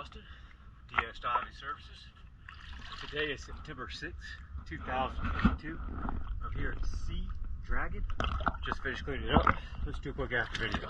Austin, DS Diving Services. Today is September 6th, 2022. I'm here at Sea Dragon. Just finished cleaning it up. Let's do a quick after video.